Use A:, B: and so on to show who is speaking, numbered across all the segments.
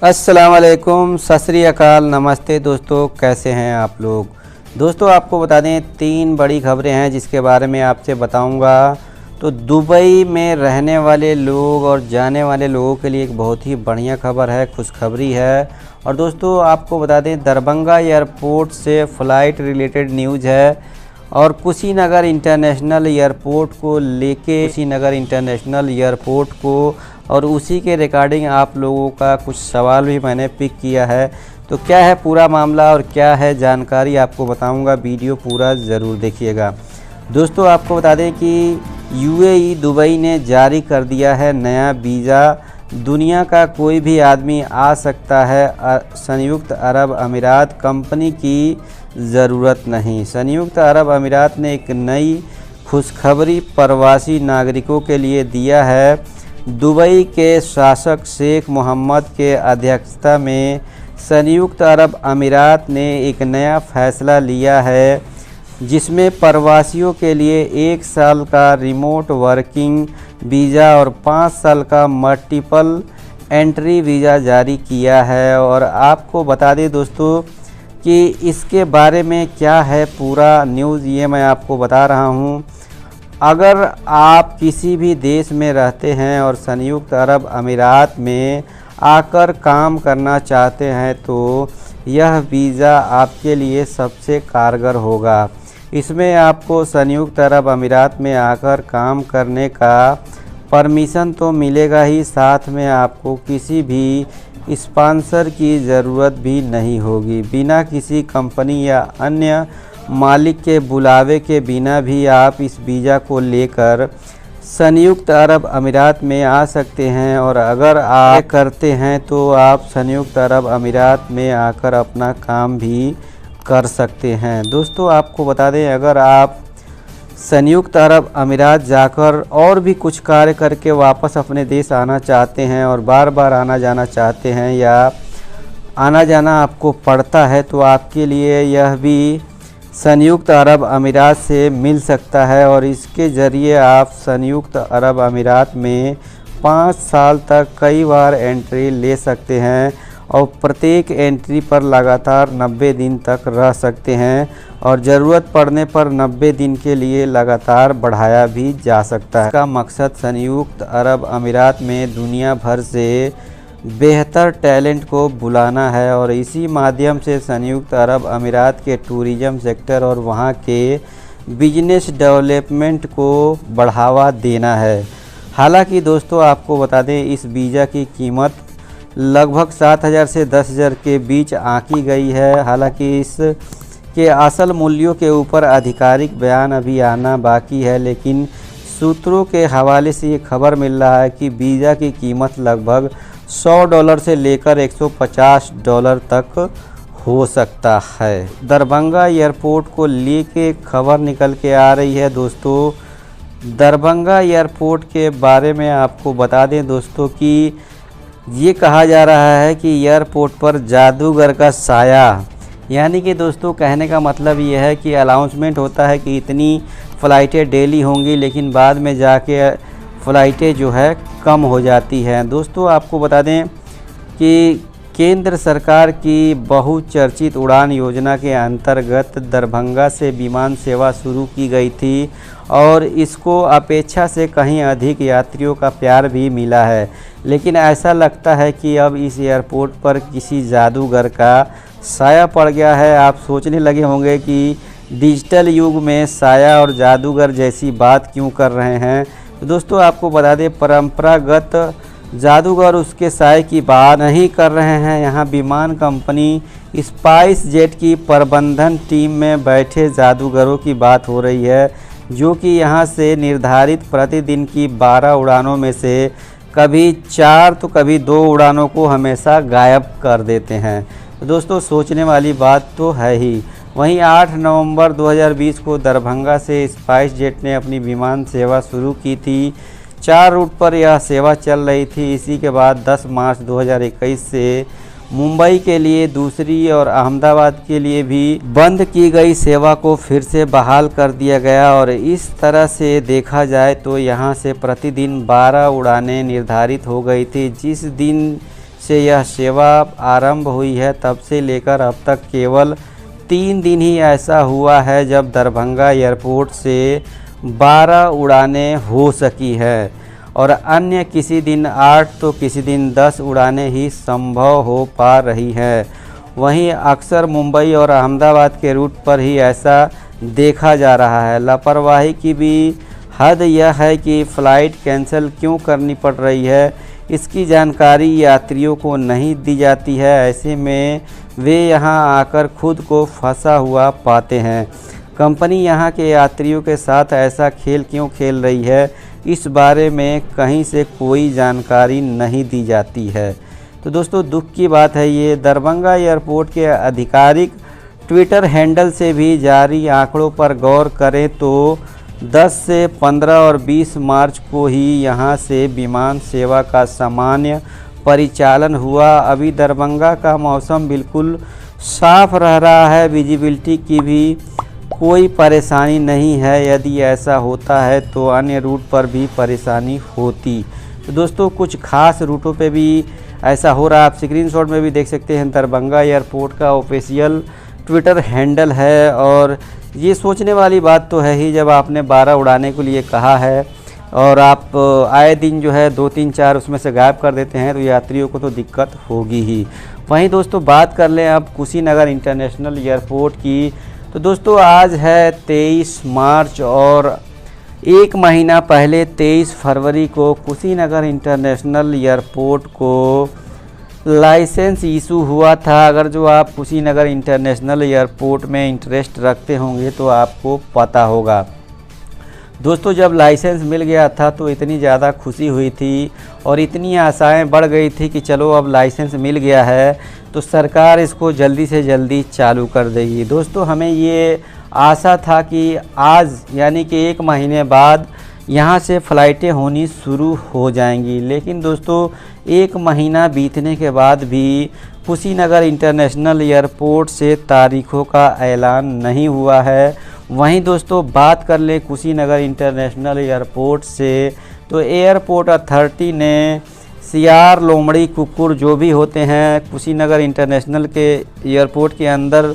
A: अस्सलाम वालेकुम, सत श्री अकाल, नमस्ते दोस्तों, कैसे हैं आप लोग। दोस्तों आपको बता दें 3 बड़ी खबरें हैं जिसके बारे में आपसे बताऊंगा। तो दुबई में रहने वाले लोग और जाने वाले लोगों के लिए एक बहुत ही बढ़िया खबर है, खुशखबरी है। और दोस्तों आपको बता दें दरभंगा एयरपोर्ट से फ़्लाइट रिलेटेड न्यूज़ है और कुशीनगर इंटरनेशनल एयरपोर्ट को लेके कुशीनगर इंटरनेशनल एयरपोर्ट को और उसी के रिगार्डिंग आप लोगों का कुछ सवाल भी मैंने पिक किया है। तो क्या है पूरा मामला और क्या है जानकारी आपको बताऊंगा, वीडियो पूरा ज़रूर देखिएगा। दोस्तों आपको बता दें कि यूएई दुबई ने जारी कर दिया है नया वीज़ा। दुनिया का कोई भी आदमी आ सकता है, संयुक्त अरब अमीरात, कंपनी की ज़रूरत नहीं। संयुक्त अरब अमीरात ने एक नई खुशखबरी प्रवासी नागरिकों के लिए दिया है। दुबई के शासक शेख मोहम्मद के अध्यक्षता में संयुक्त अरब अमीरात ने एक नया फैसला लिया है जिसमें प्रवासियों के लिए 1 साल का रिमोट वर्किंग वीज़ा और 5 साल का मल्टीपल एंट्री वीज़ा जारी किया है। और आपको बता दें दोस्तों कि इसके बारे में क्या है पूरा न्यूज़, ये मैं आपको बता रहा हूँ। अगर आप किसी भी देश में रहते हैं और संयुक्त अरब अमीरात में आकर काम करना चाहते हैं तो यह वीज़ा आपके लिए सबसे कारगर होगा। इसमें आपको संयुक्त अरब अमीरात में आकर काम करने का परमिशन तो मिलेगा ही, साथ में आपको किसी भी स्पॉन्सर की ज़रूरत भी नहीं होगी। बिना किसी कंपनी या अन्य मालिक के बुलावे के बिना भी आप इस वीज़ा को लेकर संयुक्त अरब अमीरात में आ सकते हैं। और अगर आप करते हैं तो आप संयुक्त अरब अमीरात में आकर अपना काम भी कर सकते हैं। दोस्तों आपको बता दें अगर आप संयुक्त अरब अमीरात जाकर और भी कुछ कार्य करके वापस अपने देश आना चाहते हैं और बार बार आना जाना चाहते हैं या आना जाना आपको पड़ता है तो आपके लिए यह भी संयुक्त अरब अमीरात से मिल सकता है। और इसके ज़रिए आप संयुक्त अरब अमीरात में 5 साल तक कई बार एंट्री ले सकते हैं और प्रत्येक एंट्री पर लगातार 90 दिन तक रह सकते हैं और ज़रूरत पड़ने पर 90 दिन के लिए लगातार बढ़ाया भी जा सकता है। इसका मकसद संयुक्त अरब अमीरात में दुनिया भर से बेहतर टैलेंट को बुलाना है और इसी माध्यम से संयुक्त अरब अमीरात के टूरिज़्म सेक्टर और वहां के बिजनेस डेवलपमेंट को बढ़ावा देना है। हालांकि दोस्तों आपको बता दें इस वीज़ा की कीमत लगभग 7,000 से 10,000 के बीच आंकी गई है। हालांकि इसके असल मूल्यों के ऊपर आधिकारिक बयान अभी आना बाकी है, लेकिन सूत्रों के हवाले से ये खबर मिल रहा है कि वीज़ा की कीमत लगभग $100 से लेकर $150 तक हो सकता है। दरभंगा एयरपोर्ट को लेके खबर निकल के आ रही है। दोस्तों दरभंगा एयरपोर्ट के बारे में आपको बता दें दोस्तों कि ये कहा जा रहा है कि एयरपोर्ट पर जादूगर का साया, यानी कि दोस्तों कहने का मतलब ये है कि अनाउंसमेंट होता है कि इतनी फ़्लाइटें डेली होंगी, लेकिन बाद में जाके फ़्लाइटें जो है कम हो जाती हैं। दोस्तों आपको बता दें कि केंद्र सरकार की बहुचर्चित उड़ान योजना के अंतर्गत दरभंगा से विमान सेवा शुरू की गई थी और इसको अपेक्षा से कहीं अधिक यात्रियों का प्यार भी मिला है। लेकिन ऐसा लगता है कि अब इस एयरपोर्ट पर किसी जादूगर का साया पड़ गया है। आप सोचने लगे होंगे कि डिजिटल युग में साया और जादूगर जैसी बात क्यों कर रहे हैं। तो दोस्तों आपको बता दें परंपरागत जादूगर उसके साय की बात नहीं कर रहे हैं। यहाँ विमान कंपनी स्पाइस जेट की प्रबंधन टीम में बैठे जादूगरों की बात हो रही है, जो कि यहाँ से निर्धारित प्रतिदिन की 12 उड़ानों में से कभी 4 तो कभी 2 उड़ानों को हमेशा गायब कर देते हैं। तो दोस्तों सोचने वाली बात तो है ही। वहीं 8 नवंबर 2020 को दरभंगा से स्पाइस जेट ने अपनी विमान सेवा शुरू की थी। 4 रूट पर यह सेवा चल रही थी। इसी के बाद 10 मार्च 2021 से मुंबई के लिए दूसरी और अहमदाबाद के लिए भी बंद की गई सेवा को फिर से बहाल कर दिया गया। और इस तरह से देखा जाए तो यहां से प्रतिदिन 12 उड़ानें निर्धारित हो गई थी। जिस दिन से यह सेवा आरंभ हुई है तब से लेकर अब तक केवल 3 दिन ही ऐसा हुआ है जब दरभंगा एयरपोर्ट से 12 उड़ानें हो सकी है और अन्य किसी दिन 8 तो किसी दिन 10 उड़ानें ही संभव हो पा रही है। वहीं अक्सर मुंबई और अहमदाबाद के रूट पर ही ऐसा देखा जा रहा है। लापरवाही की भी हद यह है कि फ़्लाइट कैंसिल क्यों करनी पड़ रही है, इसकी जानकारी यात्रियों को नहीं दी जाती है। ऐसे में वे यहां आकर खुद को फंसा हुआ पाते हैं। कंपनी यहां के यात्रियों के साथ ऐसा खेल क्यों खेल रही है, इस बारे में कहीं से कोई जानकारी नहीं दी जाती है। तो दोस्तों दुख की बात है ये। दरभंगा एयरपोर्ट के आधिकारिक ट्विटर हैंडल से भी जारी आंकड़ों पर गौर करें तो 10 से 15 और 20 मार्च को ही यहां से विमान सेवा का सामान्य परिचालन हुआ। अभी दरभंगा का मौसम बिल्कुल साफ रह रहा है, विजिबिलिटी की भी कोई परेशानी नहीं है। यदि ऐसा होता है तो अन्य रूट पर भी परेशानी होती। तो दोस्तों कुछ खास रूटों पे भी ऐसा हो रहा है। आप स्क्रीनशॉट में भी देख सकते हैं, दरभंगा एयरपोर्ट का ऑफिशियल ट्विटर हैंडल है। और ये सोचने वाली बात तो है ही, जब आपने 12 उड़ाने के लिए कहा है और आप आए दिन जो है 2, 3, 4 उसमें से गायब कर देते हैं तो यात्रियों को तो दिक्कत होगी ही। वहीं दोस्तों बात कर लें अब कुशीनगर इंटरनेशनल एयरपोर्ट की। तो दोस्तों आज है 23 मार्च और एक महीना पहले 23 फरवरी को कुशीनगर इंटरनेशनल एयरपोर्ट को लाइसेंस इशू हुआ था। अगर जो आप कुशीनगर इंटरनेशनल एयरपोर्ट में इंटरेस्ट रखते होंगे तो आपको पता होगा। दोस्तों जब लाइसेंस मिल गया था तो इतनी ज़्यादा खुशी हुई थी और इतनी आशाएं बढ़ गई थी कि चलो अब लाइसेंस मिल गया है तो सरकार इसको जल्दी से जल्दी चालू कर देगी। दोस्तों हमें ये आशा था कि आज यानी कि 1 महीने बाद यहाँ से फ़्लाइटें होनी शुरू हो जाएंगी, लेकिन दोस्तों 1 महीना बीतने के बाद भी कुशीनगर इंटरनेशनल एयरपोर्ट से तारीखों का ऐलान नहीं हुआ है। वहीं दोस्तों बात कर ले कुशीनगर इंटरनेशनल एयरपोर्ट से तो एयरपोर्ट अथॉरिटी ने सियार, लोमड़ी, कुक्कुर जो भी होते हैं कुशीनगर इंटरनेशनल के एयरपोर्ट के अंदर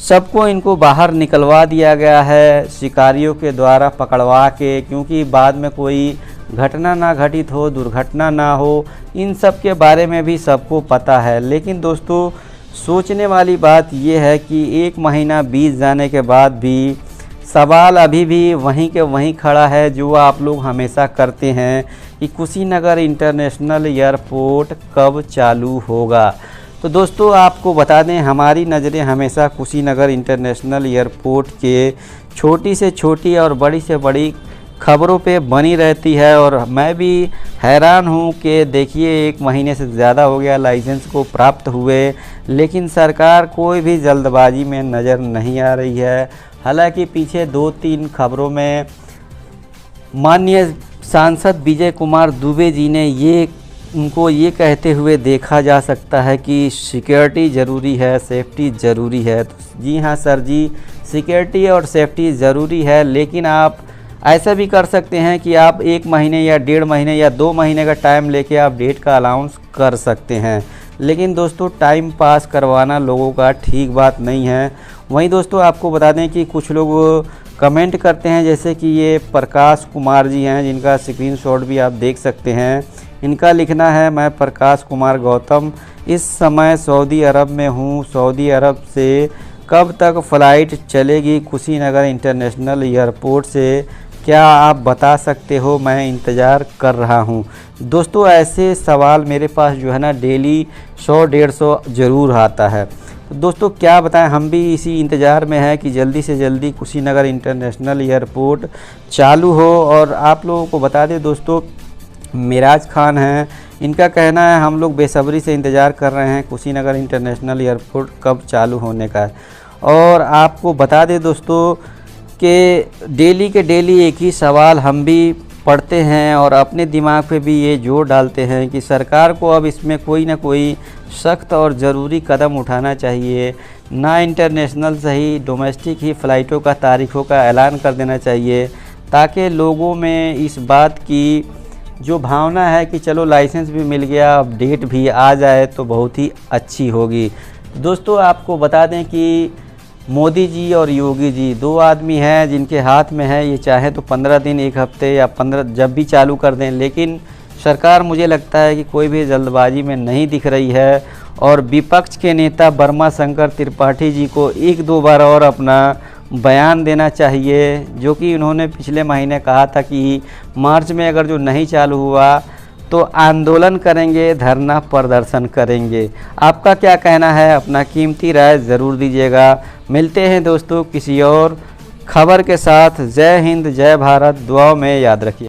A: सबको इनको बाहर निकलवा दिया गया है शिकारियों के द्वारा पकड़वा के, क्योंकि बाद में कोई घटना ना घटित हो, दुर्घटना ना हो, इन सब के बारे में भी सबको पता है। लेकिन दोस्तों सोचने वाली बात यह है कि 1 महीना बीत जाने के बाद भी सवाल अभी भी वहीं के वहीं खड़ा है जो आप लोग हमेशा करते हैं कि कुशीनगर इंटरनेशनल एयरपोर्ट कब चालू होगा। तो दोस्तों आपको बता दें हमारी नज़रें हमेशा कुशीनगर इंटरनेशनल एयरपोर्ट के छोटी से छोटी और बड़ी से बड़ी खबरों पे बनी रहती है। और मैं भी हैरान हूँ कि देखिए 1 महीने से ज़्यादा हो गया लाइसेंस को प्राप्त हुए, लेकिन सरकार कोई भी जल्दबाजी में नज़र नहीं आ रही है। हालांकि पीछे 2-3 खबरों में माननीय सांसद विजय कुमार दुबे जी ने उनको ये कहते हुए देखा जा सकता है कि सिक्योरिटी ज़रूरी है, सेफ्टी ज़रूरी है। तो जी हाँ सर जी, सिक्योरिटी और सेफ्टी ज़रूरी है, लेकिन आप ऐसा भी कर सकते हैं कि आप 1 महीने या 1.5 महीने या 2 महीने का टाइम लेके आप डेट का अनाउंस कर सकते हैं। लेकिन दोस्तों टाइम पास करवाना लोगों का ठीक बात नहीं है। वहीं दोस्तों आपको बता दें कि कुछ लोग कमेंट करते हैं, जैसे कि ये प्रकाश कुमार जी हैं जिनका स्क्रीनशॉट भी आप देख सकते हैं। इनका लिखना है, मैं प्रकाश कुमार गौतम इस समय सऊदी अरब में हूँ। सऊदी अरब से कब तक फ़्लाइट चलेगी कुशीनगर इंटरनेशनल एयरपोर्ट से, क्या आप बता सकते हो? मैं इंतज़ार कर रहा हूं। दोस्तों ऐसे सवाल मेरे पास जो है ना डेली 100-150 ज़रूर आता है। तो दोस्तों क्या बताएं, हम भी इसी इंतज़ार में हैं कि जल्दी से जल्दी कुशीनगर इंटरनेशनल एयरपोर्ट चालू हो। और आप लोगों को बता दें दोस्तों, मिराज खान हैं, इनका कहना है हम लोग बेसब्री से इंतज़ार कर रहे हैं कुशीनगर इंटरनेशनल एयरपोर्ट कब चालू होने का है। और आपको बता दें दोस्तों कि डेली के डेली एक ही सवाल हम भी पढ़ते हैं और अपने दिमाग पे भी ये जोर डालते हैं कि सरकार को अब इसमें कोई ना कोई सख्त और ज़रूरी कदम उठाना चाहिए। ना इंटरनेशनल सही डोमेस्टिक ही फ़्लाइटों का तारीखों का ऐलान कर देना चाहिए, ताकि लोगों में इस बात की जो भावना है कि चलो लाइसेंस भी मिल गया, अब डेट भी आ जाए तो बहुत ही अच्छी होगी। दोस्तों आपको बता दें कि मोदी जी और योगी जी 2 आदमी हैं जिनके हाथ में है, ये चाहे तो 15 दिन, 1 हफ्ते या 15 जब भी चालू कर दें, लेकिन सरकार मुझे लगता है कि कोई भी जल्दबाजी में नहीं दिख रही है। और विपक्ष के नेता वर्मा शंकर त्रिपाठी जी को 1-2 बार और अपना बयान देना चाहिए, जो कि उन्होंने पिछले महीने कहा था कि मार्च में अगर जो नहीं चालू हुआ तो आंदोलन करेंगे, धरना प्रदर्शन करेंगे। आपका क्या कहना है? अपना कीमती राय ज़रूर दीजिएगा। मिलते हैं दोस्तों किसी और खबर के साथ। जय हिंद, जय भारत, दुआओं में याद रखिए।